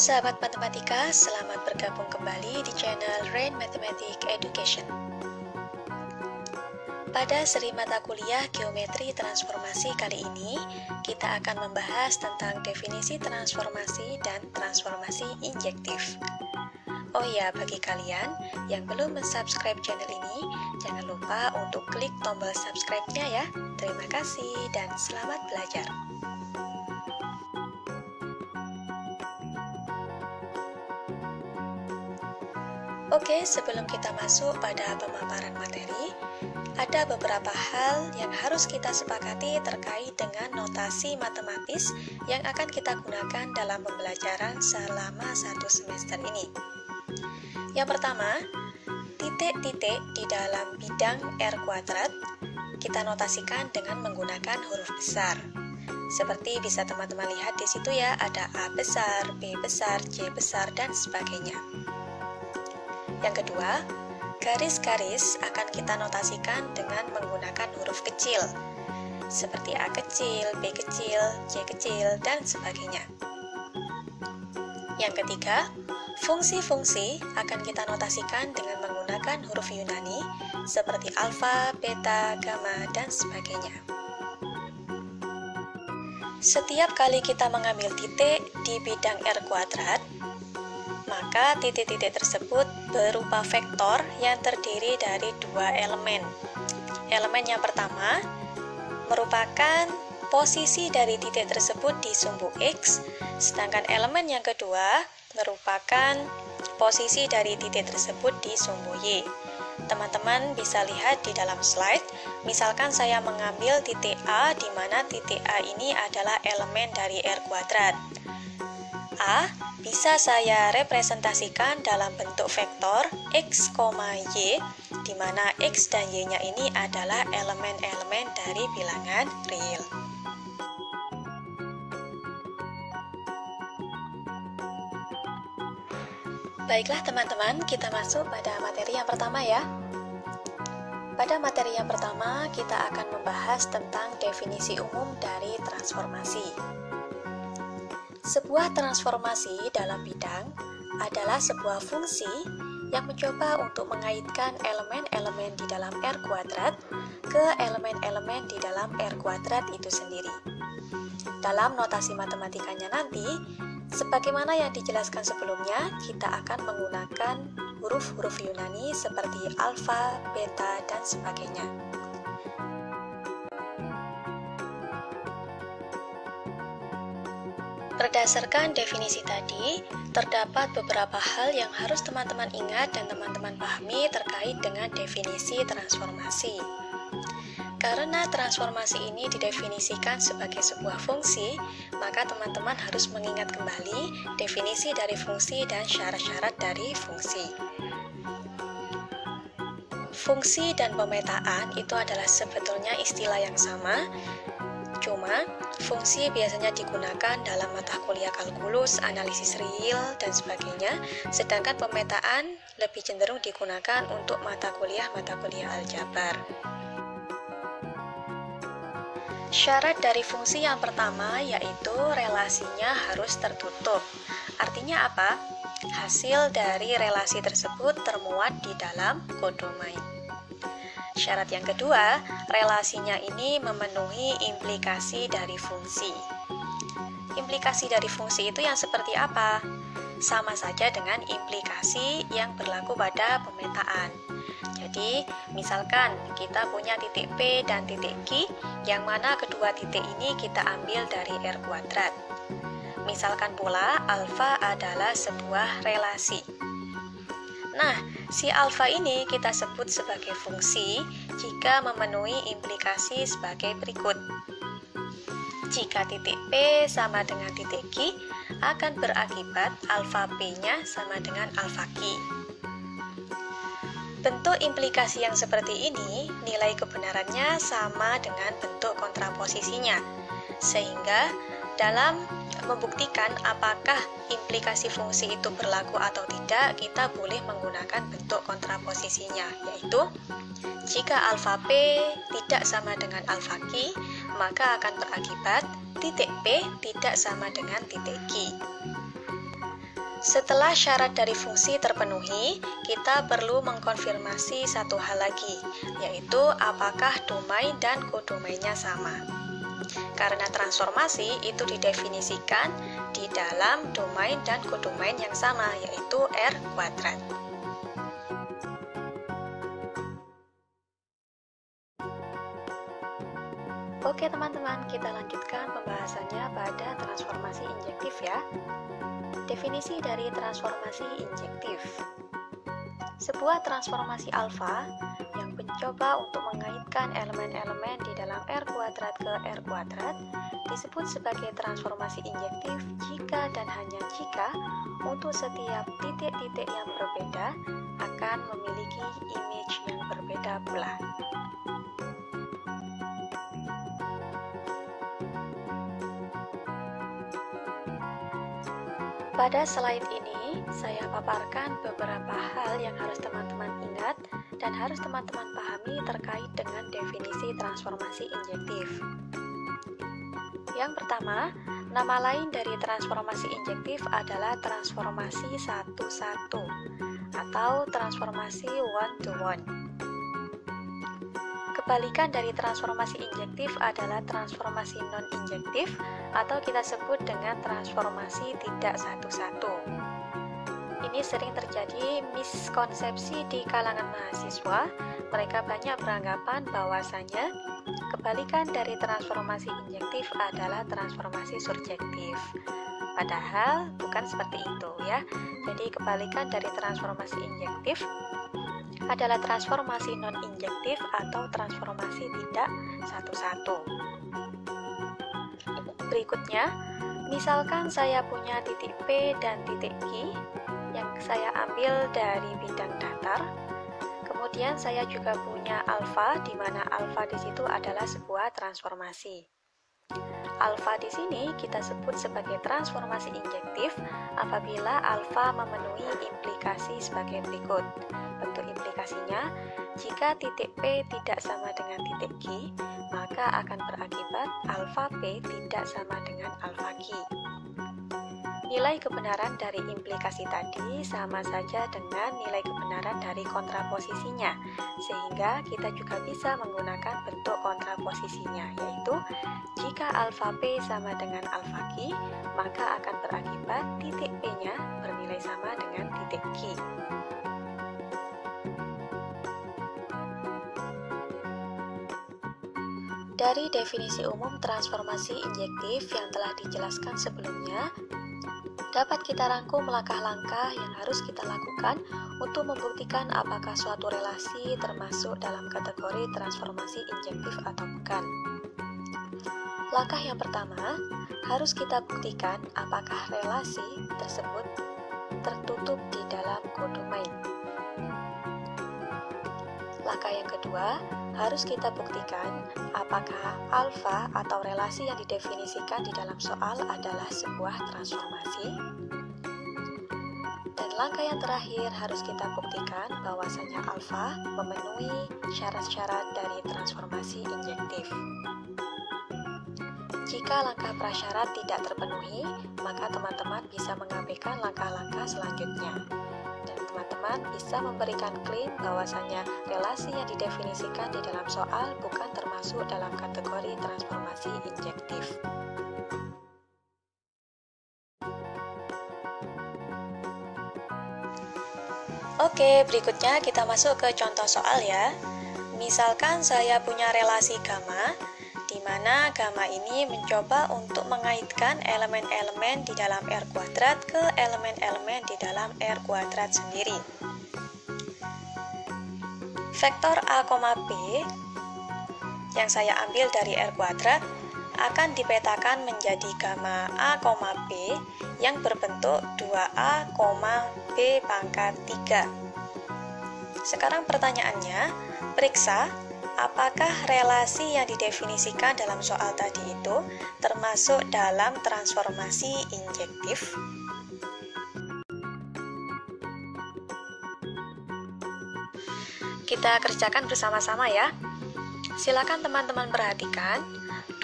sahabat matematika, selamat bergabung kembali di channel Rain Mathematics Education. Pada seri mata kuliah Geometri Transformasi kali ini, kita akan membahas tentang definisi transformasi dan transformasi injektif. Oh ya, bagi kalian yang belum mensubscribe channel ini, jangan lupa untuk klik tombol subscribe-nya ya. Terima kasih dan selamat belajar. Oke, sebelum kita masuk pada pemaparan materi, ada beberapa hal yang harus kita sepakati terkait dengan notasi matematis yang akan kita gunakan dalam pembelajaran selama satu semester ini. Yang pertama, titik-titik di dalam bidang R kuadrat kita notasikan dengan menggunakan huruf besar. Seperti bisa teman-teman lihat di situ ya, ada A besar, B besar, C besar, dan sebagainya. Yang kedua, garis-garis akan kita notasikan dengan menggunakan huruf kecil, seperti A kecil, B kecil, C kecil, dan sebagainya. Yang ketiga, fungsi-fungsi akan kita notasikan dengan menggunakan huruf Yunani, seperti alfa, beta, gamma, dan sebagainya. Setiap kali kita mengambil titik di bidang R kuadrat, maka titik-titik tersebut berupa vektor yang terdiri dari dua elemen. Elemen yang pertama merupakan posisi dari titik tersebut di sumbu X, sedangkan elemen yang kedua merupakan posisi dari titik tersebut di sumbu Y. Teman-teman bisa lihat di dalam slide, misalkan saya mengambil titik A, di mana titik A ini adalah elemen dari R kuadrat. A bisa saya representasikan dalam bentuk vektor X, Y, di mana X dan Y-nya ini adalah elemen-elemen dari bilangan real. Baiklah teman-teman, kita masuk pada materi yang pertama ya. Pada materi yang pertama, kita akan membahas tentang definisi umum dari transformasi. Sebuah transformasi dalam bidang adalah sebuah fungsi yang mencoba untuk mengaitkan elemen-elemen di dalam R kuadrat ke elemen-elemen di dalam R kuadrat itu sendiri. Dalam notasi matematikanya nanti, sebagaimana yang dijelaskan sebelumnya, kita akan menggunakan huruf-huruf Yunani seperti alfa, beta, dan sebagainya. Berdasarkan definisi tadi, terdapat beberapa hal yang harus teman-teman ingat dan teman-teman pahami terkait dengan definisi transformasi. Karena transformasi ini didefinisikan sebagai sebuah fungsi, maka teman-teman harus mengingat kembali definisi dari fungsi dan syarat-syarat dari fungsi. Fungsi dan pemetaan itu adalah sebetulnya istilah yang sama, cuma fungsi biasanya digunakan dalam mata kuliah kalkulus, analisis real, dan sebagainya, sedangkan pemetaan lebih cenderung digunakan untuk mata kuliah aljabar. Syarat dari fungsi yang pertama yaitu relasinya harus tertutup. Artinya apa? Hasil dari relasi tersebut termuat di dalam kodomain. Syarat yang kedua, relasinya ini memenuhi implikasi dari fungsi. Implikasi dari fungsi itu yang seperti apa? Sama saja dengan implikasi yang berlaku pada pemetaan. Jadi, misalkan kita punya titik P dan titik Q, yang mana kedua titik ini kita ambil dari R kuadrat. Misalkan pula, alfa adalah sebuah relasi. Nah, si alfa ini kita sebut sebagai fungsi jika memenuhi implikasi sebagai berikut. Jika titik P sama dengan titik Q, akan berakibat alfa P-nya sama dengan alfa Q. Bentuk implikasi yang seperti ini, nilai kebenarannya sama dengan bentuk kontraposisinya. Sehingga dalam membuktikan apakah implikasi fungsi itu berlaku atau tidak, kita boleh menggunakan bentuk kontraposisinya, yaitu jika alfa P tidak sama dengan alfa Q, maka akan berakibat titik P tidak sama dengan titik Q. Setelah syarat dari fungsi terpenuhi, kita perlu mengkonfirmasi satu hal lagi, yaitu apakah domain dan kodomainnya sama. Karena transformasi itu didefinisikan di dalam domain dan kodomain yang sama, yaitu R kuadrat. Oke teman-teman, kita lanjutkan pembahasannya pada transformasi injektif ya. Definisi dari transformasi injektif. Sebuah transformasi alfa yang mencoba untuk mengaitkan elemen-elemen di dalam R kuadrat ke R kuadrat disebut sebagai transformasi injektif jika dan hanya jika untuk setiap titik-titik yang berbeda akan memiliki image yang berbeda pula. Pada slide ini, saya paparkan beberapa hal yang harus teman-teman ingat dan harus teman-teman pahami terkait dengan definisi transformasi injektif. Yang pertama, nama lain dari transformasi injektif adalah transformasi satu-satu atau transformasi one-to-one. Kebalikan dari transformasi injektif adalah transformasi non-injektif atau kita sebut dengan transformasi tidak satu-satu. Ini sering terjadi miskonsepsi di kalangan mahasiswa. Mereka banyak beranggapan bahwasanya kebalikan dari transformasi injektif adalah transformasi surjektif. Padahal bukan seperti itu ya. Jadi kebalikan dari transformasi injektif adalah transformasi non-injektif atau transformasi tidak satu-satu. Berikutnya, misalkan saya punya titik P dan titik Q yang saya ambil dari bidang datar. Kemudian saya juga punya alfa, di mana alfa di situ adalah sebuah transformasi. Alfa di sini kita sebut sebagai transformasi injektif apabila alfa memenuhi implikasi sebagai berikut. Bentuk implikasinya, jika titik P tidak sama dengan titik Q, maka akan berakibat alfa P tidak sama dengan alfa Q. Nilai kebenaran dari implikasi tadi sama saja dengan nilai kebenaran dari kontraposisinya, sehingga kita juga bisa menggunakan bentuk kontraposisinya, yaitu jika alfa P sama dengan alfa Q, maka akan berakibat titik P-nya bernilai sama dengan titik Q. Dari definisi umum transformasi injektif yang telah dijelaskan sebelumnya, dapat kita rangkum langkah-langkah yang harus kita lakukan untuk membuktikan apakah suatu relasi termasuk dalam kategori transformasi injektif atau bukan. Langkah yang pertama, harus kita buktikan apakah relasi tersebut tertutup di dalam kodomain. Langkah yang kedua, harus kita buktikan apakah alfa atau relasi yang didefinisikan di dalam soal adalah sebuah transformasi. Dan langkah yang terakhir, harus kita buktikan bahwasanya alfa memenuhi syarat-syarat dari transformasi injektif. Jika langkah prasyarat tidak terpenuhi, maka teman-teman bisa mengabaikan langkah-langkah selanjutnya. Dan teman-teman bisa memberikan klaim bahwasanya relasi yang didefinisikan di dalam soal bukan termasuk dalam kategori transformasi injektif. Oke, berikutnya kita masuk ke contoh soal ya. Misalkan saya punya relasi gamma, di mana gamma ini mencoba untuk mengaitkan elemen-elemen di dalam R kuadrat ke elemen-elemen di dalam R kuadrat sendiri. Vektor A, P yang saya ambil dari R kuadrat akan dipetakan menjadi gamma A, P yang berbentuk 2A, B pangkat 3. Sekarang pertanyaannya, periksa apakah relasi yang didefinisikan dalam soal tadi itu termasuk dalam transformasi injektif? Kita kerjakan bersama-sama ya. Silakan teman-teman perhatikan,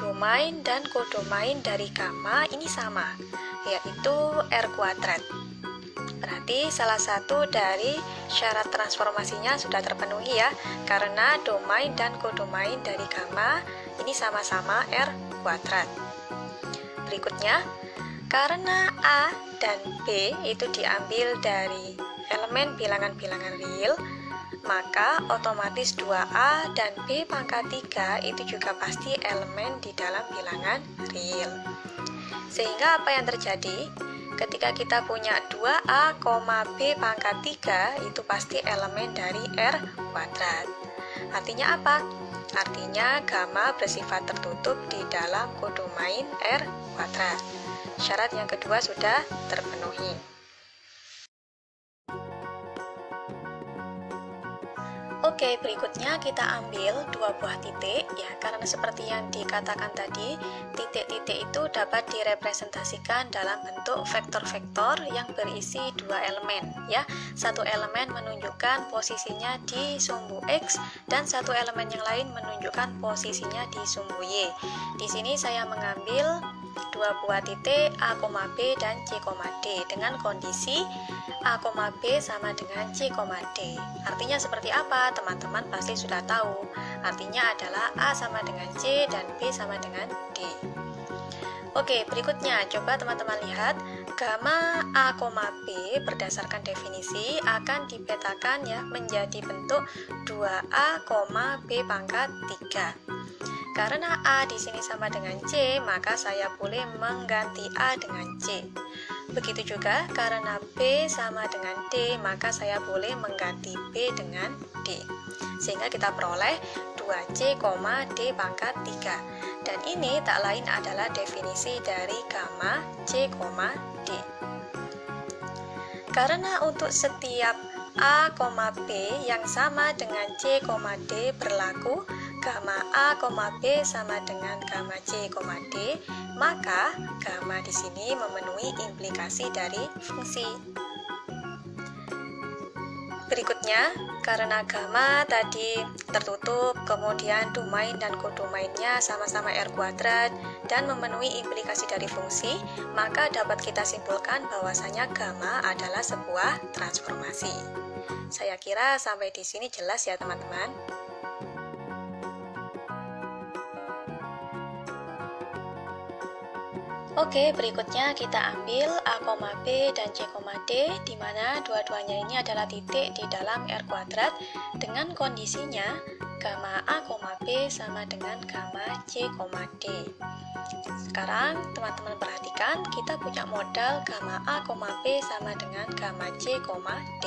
domain dan kodomain dari gamma ini sama, yaitu R kuadrat. Berarti salah satu dari syarat transformasinya sudah terpenuhi ya, karena domain dan kodomain dari gamma ini sama-sama R kuadrat. Berikutnya, karena A dan B itu diambil dari elemen bilangan-bilangan real, maka otomatis 2A dan B pangkat 3 itu juga pasti elemen di dalam bilangan real. Sehingga apa yang terjadi? Ketika kita punya 2A, B pangkat 3 itu pasti elemen dari R kuadrat. Artinya apa? Artinya gamma bersifat tertutup di dalam kodomain R kuadrat. Syarat yang kedua sudah terpenuhi. Oke, berikutnya kita ambil dua buah titik ya, karena seperti yang dikatakan tadi, titik-titik itu dapat direpresentasikan dalam bentuk vektor-vektor yang berisi dua elemen ya. Satu elemen menunjukkan posisinya di sumbu X dan satu elemen yang lain menunjukkan posisinya di sumbu Y. Di sini saya mengambil dua buah titik A, B dan C, D dengan kondisi A, B sama dengan C, D. Artinya seperti apa? Teman-teman pasti sudah tahu. Artinya adalah A sama dengan C dan B sama dengan D. Oke, berikutnya coba teman-teman lihat gamma A, B berdasarkan definisi akan dipetakan ya menjadi bentuk 2A, B pangkat 3. Karena A di sini sama dengan C, maka saya boleh mengganti A dengan C. Begitu juga karena B sama dengan D, maka saya boleh mengganti B dengan D. Sehingga kita peroleh 2C, D pangkat 3. Dan ini tak lain adalah definisi dari gamma C, D. Karena untuk setiap A, B yang sama dengan C, D berlaku gamma A, B sama dengan gamma C, D, maka gamma di sini memenuhi implikasi dari fungsi. Berikutnya, karena gamma tadi tertutup, kemudian domain dan kodomainnya sama-sama R kuadrat dan memenuhi implikasi dari fungsi, maka dapat kita simpulkan bahwasanya gamma adalah sebuah transformasi. Saya kira sampai di sini jelas ya teman-teman. Oke, berikutnya kita ambil A, B dan C, D, di mana dua-duanya ini adalah titik di dalam R kuadrat dengan kondisinya gamma A, B sama dengan gamma C, D. Sekarang teman-teman perhatikan, kita punya modal gamma A, B sama dengan gamma C, D.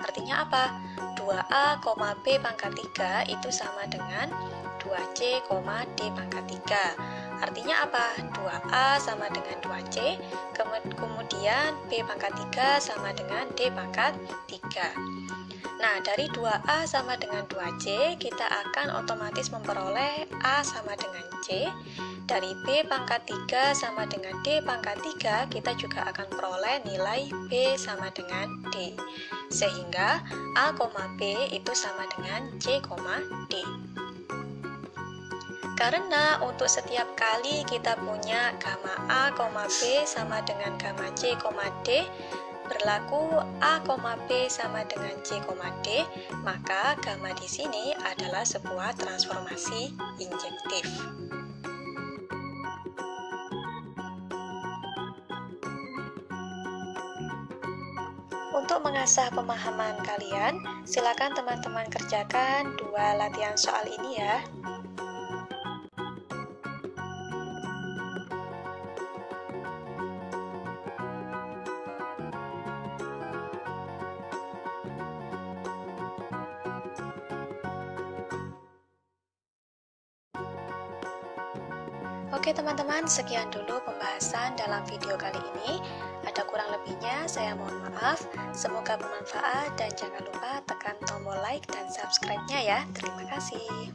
Artinya apa? 2A, B pangkat 3 itu sama dengan 2C, D pangkat 3. Artinya apa? 2A sama dengan 2C, kemudian B pangkat 3 sama dengan D pangkat 3. Nah, dari 2A sama dengan 2C, kita akan otomatis memperoleh A sama dengan C. Dari B pangkat 3 sama dengan D pangkat 3, kita juga akan peroleh nilai B sama dengan D. Sehingga A, B itu sama dengan C, D. Karena untuk setiap kali kita punya gamma A, B sama dengan gamma C, D, berlaku A, B sama dengan C, D, maka gamma di sini adalah sebuah transformasi injektif. Untuk mengasah pemahaman kalian, silakan teman-teman kerjakan dua latihan soal ini ya. Oke teman-teman, sekian dulu pembahasan dalam video kali ini. Ada kurang lebihnya, saya mohon maaf. Semoga bermanfaat dan jangan lupa tekan tombol like dan subscribe-nya ya. Terima kasih.